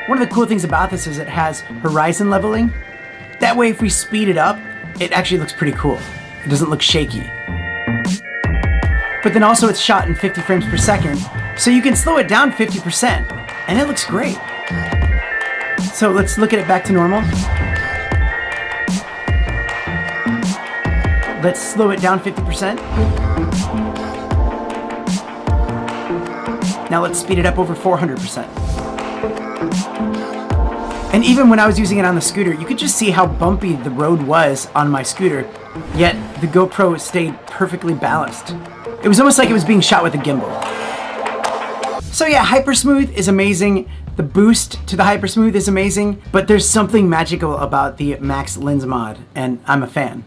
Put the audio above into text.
One of the cool things about this is it has horizon leveling. That way if we speed it up, it actually looks pretty cool. It doesn't look shaky. But then also it's shot in 50 frames per second, so you can slow it down 50%, and it looks great. So let's look at it back to normal. Let's slow it down 50%. Now let's speed it up over 400%. And even when I was using it on the scooter, you could just see how bumpy the road was on my scooter, yet the GoPro stayed perfectly balanced. It was almost like it was being shot with a gimbal. So yeah, Hyper Smooth is amazing. The boost to the Hyper Smooth is amazing, but there's something magical about the Max Lens mod, and I'm a fan.